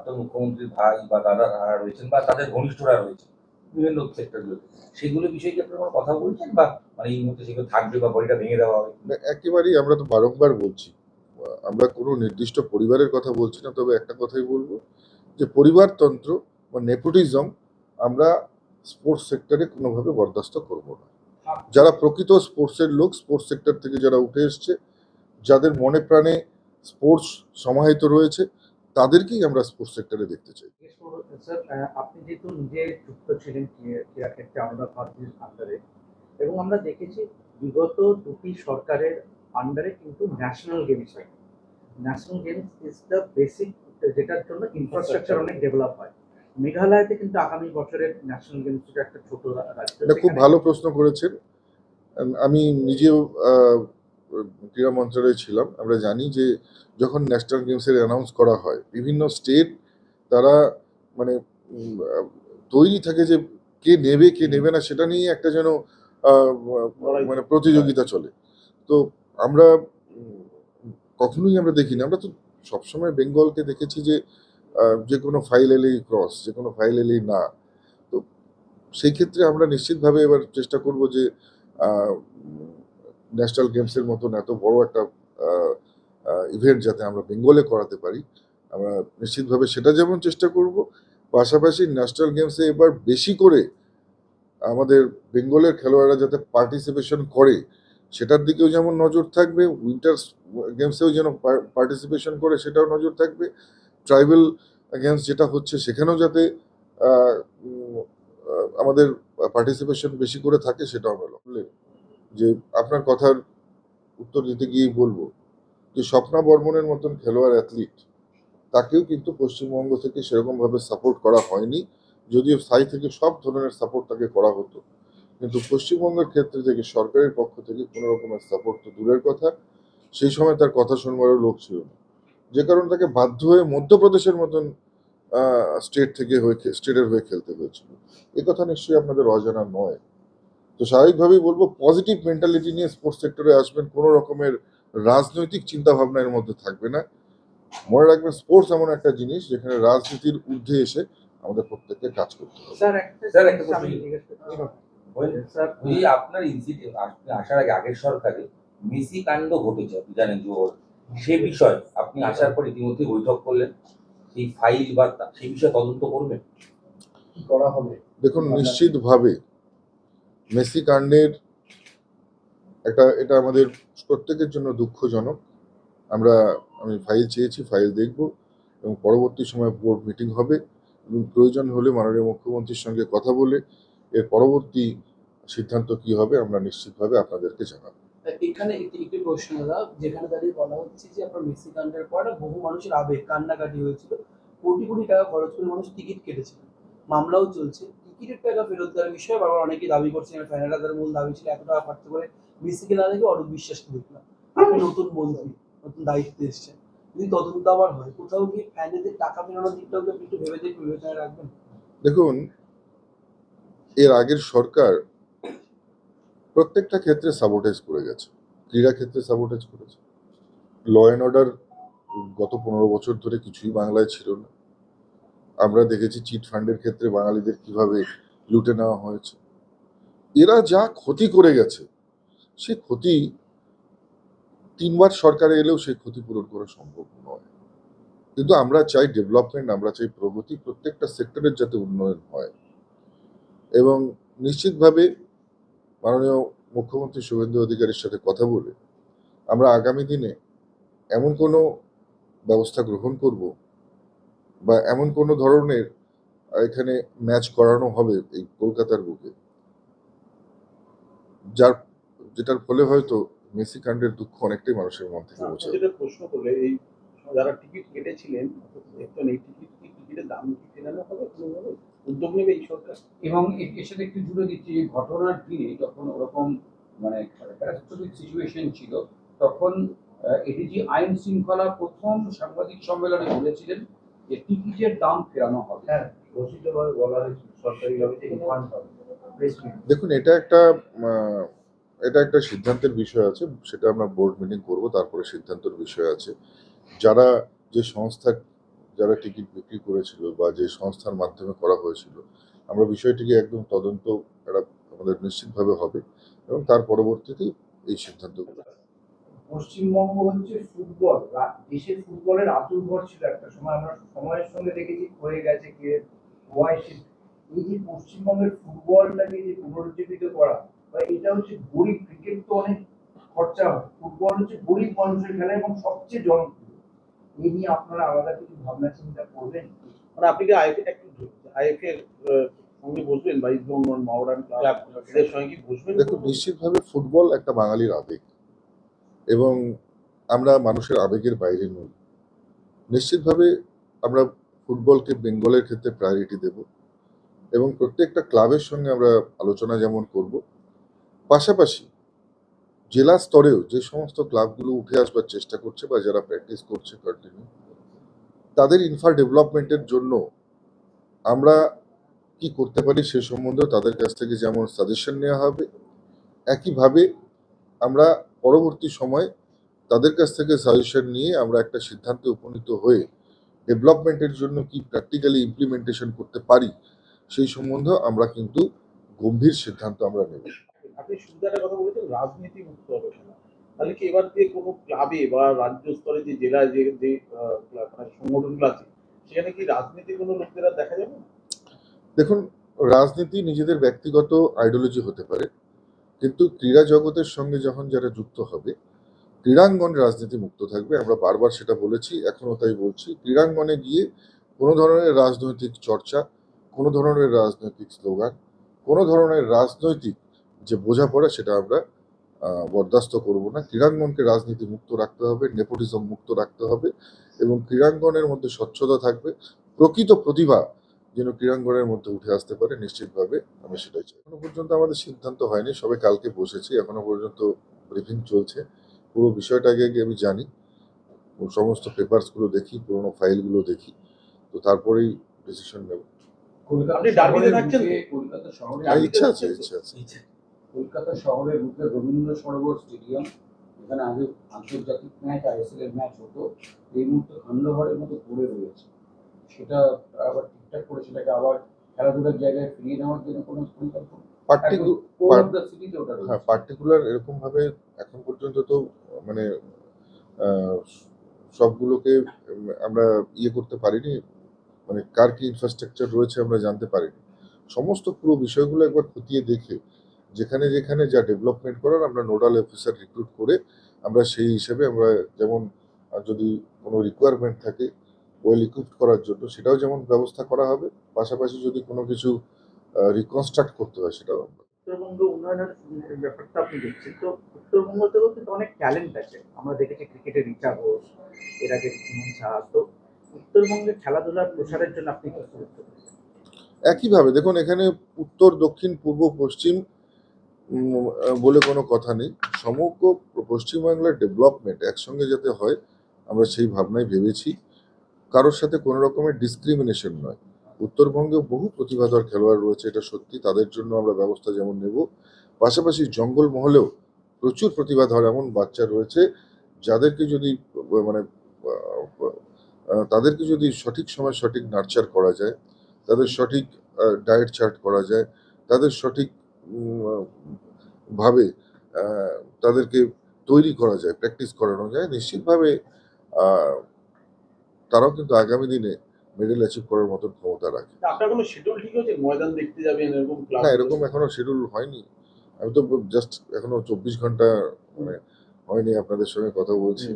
প্রাক্তন মুখ্যমন্ত্রীর ভাই বা দাদারা রয়েছেন বা তাদের ঘনিষ্ঠরা রয়েছে বিভিন্ন সেক্টরগুলোতে, সেগুলো বিষয়ে কি আপনারা কোনো কথা বলছেন, বা মানে এই মুহূর্তে সেগুলো থাকবে বা বডিটা ভেঙে দেওয়া হবে? না, একেবারেই আমরা তো বারংবার বলছি, আমরা কোনো নির্দিষ্ট পরিবারের কথা বলছি না, তবে একটা কথাই বলবো যে পরিবারতন্ত্র বা নেপোটিজম আমরা স্পোর্টস সেক্টরে কোনোভাবে বরদাস্ত করব না। যারা প্রকৃত স্পোর্টসের লোক, স্পোর্টস সেক্টর থেকে যারা উঠে এসছে, যাদের মনে প্রাণে স্পোর্টস সমাহিত রয়েছে, তাদেরকেই আমরা স্পোর্টস সেক্টরে দেখতে চাই। স্যার, আপনি যেহেতু নিজে যুক্ত ছিলেন ক্রীড়া ক্ষেত্রে আলাদা পার্টির আন্ডারে, এবং আমরা দেখেছি বিগত দুটি সরকারের আন্ডারে কিন্তু ন্যাশনাল গেমস হয়। National games is the basic, যেটার জন্য ইনফ্রাস্ট্রাকচার অনেক ডেভেলপ হয়। মেঘালয়তে কিন্তু আগামী বছরের ন্যাশনাল গেমস একটা ছোট রাজ্য। এটা খুব ভালো প্রশ্ন করেছেন। আমি নিজেও ক্রীড়া মন্ত্রণালয়ে ছিলাম। আমরা জানি যে যখন ন্যাশনাল গেমসের অ্যানাউন্স করা হয়, বিভিন্ন স্টেট তারা মানে তৈরি থাকে যে কে নেবে কে নেবে না, সেটা নিয়ে একটা যেন মানে প্রতিযোগিতা চলে। তো আমরা কখনোই আমরা দেখি না, আমরা তো সবসময় বেঙ্গলকে দেখেছি যে যে কোনো ফাইল এলেই ক্রস, যে কোনো ফাইল এলেই না। তো সেই ক্ষেত্রে আমরা নিশ্চিতভাবে এবার চেষ্টা করব যে ন্যাশনাল গেমসের মতন এত বড় একটা ইভেন্ট যাতে আমরা বেঙ্গলে করাতে পারি, আমরা নিশ্চিতভাবে সেটা যেমন চেষ্টা করব, পাশাপাশি ন্যাশনাল গেমসে এবার বেশি করে আমাদের বেঙ্গলের খেলোয়াড়রা যাতে পার্টিসিপেশন করে সেটার দিকেও যেমন নজর থাকবে, উইন্টার গেমসেও যেন পার্টিসিপেশন করে সেটাও নজর থাকবে, ট্রাইবাল গেমস যেটা হচ্ছে সেখানেও যাতে আমাদের পার্টিসিপেশন বেশি করে থাকে সেটাও আমরা লক্ষ্য। যে আপনার কথার উত্তর দিতে গিয়েই বলবো যে স্বপ্না বর্মনের মতন খেলোয়াড় অ্যাথলিট, তাকেও কিন্তু পশ্চিমবঙ্গ থেকে সেরকমভাবে সাপোর্ট করা হয়নি, যদিও স্থায়ী থেকে সব ধরনের সাপোর্ট তাকে করা হতো, কিন্তু পশ্চিমবঙ্গের ক্ষেত্রে থেকে সরকারের পক্ষ থেকে কোনো রকমের সাপোর্ট তো দূরের কথা, সেই সময় তার কথা শুনবারও লোক ছিল না, যে কারণে তাকে বাধ্য হয়ে মধ্যপ্রদেশের মতন স্টেটের হয়ে খেলতে হয়েছিল। এ কথা নিশ্চয়ই আপনাদের অজানা নয়। তো স্বাভাবিকভাবেই বলবো, পজিটিভ মেন্টালিটি নিয়ে স্পোর্টস সেক্টরে আসবেন, কোনো রকমের রাজনৈতিক চিন্তা ভাবনা এর মধ্যে থাকবে না। মনে রাখবেন, স্পোর্টস এমন একটা জিনিস যেখানে রাজনীতির ঊর্ধ্বে এসে আমাদের প্রত্যেককে কাজ করতে হবে। স্যার একটা প্রশ্ন, ওই আপনার ইনস্টিটিউট আপনি আসার আগে আগের সরকারে মেসি কাণ্ড ঘটেছে, আপনি জানেন যে সে বিষয় আপনি আসার পর ইতিমধ্যে বৈঠক করলেন, এই ফাইল বা সেই বিষয়ে তদন্ত করবেন, কি করা হবে? দেখুন, নিশ্চিতভাবে মেসি কাণ্ডের এটা আমাদের প্রত্যেকের জন্য দুঃখজনক। আমি ফাইল চেয়েছি, ফাইল দেখব এবং পরবর্তী সময় বোর্ড মিটিং হবে এবং প্রয়োজন হলে মাননীয় মুখ্যমন্ত্রীর সঙ্গে কথা বলে এর পরবর্তী সিদ্ধান্ত কি হবে আমরা নিশ্চিতভাবে আপনাদেরকে জানাবো। এখানে একটি প্রশ্ন দাদা, যেখানে দাঁড়িয়ে বলা হচ্ছে যে আপনার মেসি কাণ্ডের পর বহু মানুষের আবেগ কান্নাকাটি হয়েছিল, কোটি কোটি টাকা খরচ করে মানুষ টিকিট কেটেছিলেন, মামলাও চলছে, টিকিটের টাকা ফেরত দেওয়ার বিষয়ে বারবার অনেকেই দাবি করছেন, ফ্যানেরা তাদের মূল দাবি ছিল এত টাকা খরচ করে মেসিকে না দেখে অরূপ বিশ্বাসকে দেখলাম। আপনি নতুন মন্ত্রী, নতুন দায়িত্বে এসছেন, যদি তদন্ত আবার হয়, কোথাও গিয়ে ফ্যানেদের টাকা ফেরানোর দিকটাও একটু ভেবে দেখে বিবেচনায় রাখবেন। দেখুন, এর আগের সরকার প্রত্যেকটা ক্ষেত্রে সাবোটেজ করে গেছে, ক্রীড়া ক্ষেত্রে সাবোটেজ করেছে, ল অ্যান্ড অর্ডার গত 15 বছর ধরে কিছুই বাংলায় ছিল না। আমরা দেখেছি চিট ফান্ডের ক্ষেত্রে বাঙালিদের কিভাবে লুটে নেওয়া হয়েছে। এরা যা ক্ষতি করে গেছে, সে ক্ষতি 3বার সরকারে এলেও সেই ক্ষতি পূরণ করা সম্ভব নয়। কিন্তু আমরা চাই ডেভেলপমেন্ট, আমরা চাই প্রগতি, প্রত্যেকটা সেক্টরের যাতে উন্নয়ন হয়। এবং নিশ্চিতভাবে মাননীয় মুখ্যমন্ত্রী শুভেন্দু অধিকারীর সাথে কথা বলে আমরা আগামী দিনে এমন কোনো ব্যবস্থা গ্রহণ করব বা এমন কোনো ধরনের এখানে ম্যাচ করানো হবে এই কলকাতার বুকে, যেটার ফলে হয়তো মেসি কাণ্ডের দুঃখ অনেকটাই মানুষের মন থেকে মুছে যাবে। যেটা প্রশ্ন করলে, এই যারা টিকিট কেটেছিলেন দেখবেন, এই টিকিটের দাম কি ফেরানো হবে, কোনোভাবে উদ্যোগ নেবে এই সরকার? এবং এর সাথে একটু জুড়ে দিচ্ছি, ঘটনার দিনে যখন ওরকম মানে ক্যাটাস্ট্রফিক সিচুয়েশন ছিল, তখন এডিজি আইন শৃঙ্খলা প্রথম সাংবাদিক সম্মেলনে বলেছিলেন যে টিকিটের দাম ফেরানো হবে। হ্যাঁ, ঘোষিতভাবে বলা হয়েছিল সরকারিভাবে যে রিফান্ড হবে। দেখুন, এটা একটা সিদ্ধান্তের বিষয় আছে, সেটা আমরা বোর্ড মিটিং করব, তারপরে সিদ্ধান্তের বিষয় আছে। যারা যে সংস্থা যারা টিকিট বিক্রি করেছিল বা যে সংস্থার মাধ্যমে করা হয়েছিল, আমরা বিষয়টিকে একদম তদন্ত একটা আমাদের নিশ্চিতভাবে হবে এবং তার পরবর্তীতে এই সিদ্ধান্তগুলো। পশ্চিমবঙ্গ হচ্ছে ফুটবল দেশের ফুটবলের আঁতুড়ঘর ছিল একটা সময়, আমরা সময়ের সঙ্গে দেখেছি হয়ে গেছে কে ওয়াইসি। এই যে পশ্চিমবঙ্গের ফুটবলটাকে যে পুনরুজ্জীবিত করা, বা এটা হচ্ছে গরিব, ক্রিকেট তো অনেক খরচা হয়, ফুটবল হচ্ছে গরিব মানুষের খেলা এবং সবচেয়ে জনপ্রিয়। এই নিয়ে আপনারা আলাদা কিছু ভাবনা চিন্তা করবেন? মানে আপনি কি আইএফএ সঙ্গে বসবেন বা ইস্টবেঙ্গল মহামেডান ক্লাব এদের সঙ্গে কি বসবেন? দেখুন, নিশ্চিতভাবে ফুটবল একটা বাঙালির আবেগ এবং আমরা মানুষের আবেগের বাইরে নই। নিশ্চিতভাবে আমরা ফুটবলকে বেঙ্গলের ক্ষেত্রে প্রায়োরিটি দেব এবং প্রত্যেকটা ক্লাবের সঙ্গে আমরা আলোচনা যেমন করব, পাশাপাশি জেলা স্তরেও যে সমস্ত ক্লাবগুলো উঠে আসবার চেষ্টা করছে বা যারা প্র্যাকটিস করছে কন্টিনিউ, তাদের ইনফ্রা ডেভেলপমেন্টের জন্য আমরা কি করতে পারি সে সম্বন্ধেও তাদের কাছ থেকে যেমন সাজেশন নেওয়া হবে, একইভাবে আমরা পরবর্তী সময় তাদের কাছ থেকে সাজেশন নিয়ে আমরা একটা সিদ্ধান্তে উপনীত হয়ে ডেভেলপমেন্টের জন্য কি প্র্যাকটিক্যালি ইমপ্লিমেন্টেশন করতে পারি সেই সম্বন্ধে আমরা কিন্তু গম্ভীর সিদ্ধান্ত আমরা নেব। আপনি সুবিধাটার কথা বলেছেন রাজনীতি মুক্ত হবে খেলা, তাহলে কি এবার দিয়ে কোনো ক্লাবে বা রাজ্য স্তরে যে জেলায় যে যে মানে সংগঠনগুলো আছে সেখানে কি রাজনীতির কোনো লোকেরা দেখা যাবে না? দেখুন, রাজনীতি নিজেদের ব্যক্তিগত আইডিওলজি হতে পারে, কিন্তু ক্রীড়া জগতের সঙ্গে যখন যারা যুক্ত হবে, ক্রীড়াঙ্গন রাজনীতি মুক্ত থাকবে। আমরা বারবার সেটা বলেছি, এখনো তাই বলছি। ক্রীড়াঙ্গনে গিয়ে কোনো ধরনের রাজনৈতিক চর্চা, কোনো ধরনের রাজনৈতিক স্লোগান, কোনো ধরনের রাজনৈতিক যে বোঝাপড়া সেটা আমরা বরদাস্ত করব না। ক্রীড়াঙ্গনকে রাজনীতি মুক্ত রাখতে হবে, নেপোটিজম মুক্ত রাখতে হবে এবং ক্রীড়াঙ্গনের মধ্যে স্বচ্ছতা থাকবে। প্রকৃত প্রতিভা যেন ক্রীড়াঙ্গনের মধ্যে উঠে আসতে পারে, নিশ্চিতভাবে আমি সেটাই চাই। এখনো পর্যন্ত আমাদের সিদ্ধান্ত হয়নি, সবে কালকে বসেছি, এখনো পর্যন্ত ব্রিফিং চলছে। পুরো বিষয়টা আগে আগে আমি জানি, ও সমস্ত পেপারসগুলো দেখি, পুরোনো ফাইলগুলো দেখি, তো তারপরেই ডিসিশন নেব। আপনি ডার্বিতে থাকছেন তো? কলকাতা শহরে আর ইচ্ছা আছে, ইচ্ছা আছে। কলকাতা শহরের বুকে রবীন্দ্র সরোবর স্টেডিয়াম, এখানে আগে আন্তর্জাতিক ম্যাচ আইএসএল এর ম্যাচ হতো, এই মুহূর্তে খণ্ডঘরের মতো পড়ে রয়েছে। সেটা আবার ঠিকঠাক করে সেটাকে আবার খেলাধুলার জায়গায় ফিরিয়ে নেওয়ার জন্য কোনো পরিকল্পনা? সিটিতে ওটা হ্যাঁ, রয়েছে। পার্টিকুলার এরকম ভাবে এখন পর্যন্ত তো মানে আহ, সবগুলোকে আমরা ইয়ে করতে পারিনি, মানে কার কি ইনফ্রাস্ট্রাকচার রয়েছে আমরা জানতে পারিনি। সমস্ত পুরো বিষয়গুলো একবার খতিয়ে দেখে যেখানে যেখানে যা ডেভেলপমেন্ট করার আমরা নোডাল অফিসার রিক্রুট করে আমরা সেই হিসেবে আমরা যেমন যদি কোনো রিকোয়ারমেন্ট থাকে ওয়েল ইকুইপড করার জন্য সেটাও যেমন ব্যবস্থা করা হবে, পাশাপাশি যদি কোনো কিছু রিকনস্ট্রাক্ট করতে হয় সেটাও আমরা। উত্তরবঙ্গ উন্নয়নের ব্যাপারটা আপনি দেখছেন তো, উত্তরবঙ্গতেও কিন্তু অনেক ট্যালেন্ট আছে, আমরা দেখেছি ক্রিকেটে রিচা ঘোষ, এর আগে সুমন শাহ। তো উত্তরবঙ্গের খেলাধুলার প্রসারের জন্য আপনি কি গুরুত্ব দিচ্ছেন? একইভাবে দেখুন, এখানে উত্তর দক্ষিণ পূর্ব পশ্চিম বলে কোনো কথা নেই। সমগ্র পশ্চিমবাংলার ডেভেলপমেন্ট একসঙ্গে যাতে হয় আমরা সেই ভাবনায় ভেবেছি। কারোর সাথে কোনো রকমের ডিসক্রিমিনেশন নয়। উত্তরবঙ্গে বহু প্রতিভাধর খেলোয়াড় রয়েছে, এটা সত্যি, তাদের জন্য আমরা ব্যবস্থা যেমন নেব, পাশাপাশি জঙ্গলমহলেও প্রচুর প্রতিভাধর এমন বাচ্চা রয়েছে যাদেরকে যদি মানে তাদেরকে যদি সঠিক সময় সঠিক নার্চার করা যায়, তাদের সঠিক ডায়েট চার্ট করা যায়, তাদের সঠিক ভাবে আহ, তাদেরকে তৈরি করা যায়, প্র্যাকটিস করানো যায়, নিশ্চিতভাবে আহ, তারাও কিন্তু আগামী দিনে মেডেল অ্যাচিভ করার মতন ক্ষমতা রাখে। আপনার কোনো শিডিউল ঠিক হয়েছে ময়দান দেখতে যাবেন এরকম ক্লাব? না, এরকম এখনো শিডিউল হয়নি। আমি তো জাস্ট এখনো 24 ঘন্টা মানে হয়নি আপনাদের সঙ্গে কথা বলছি।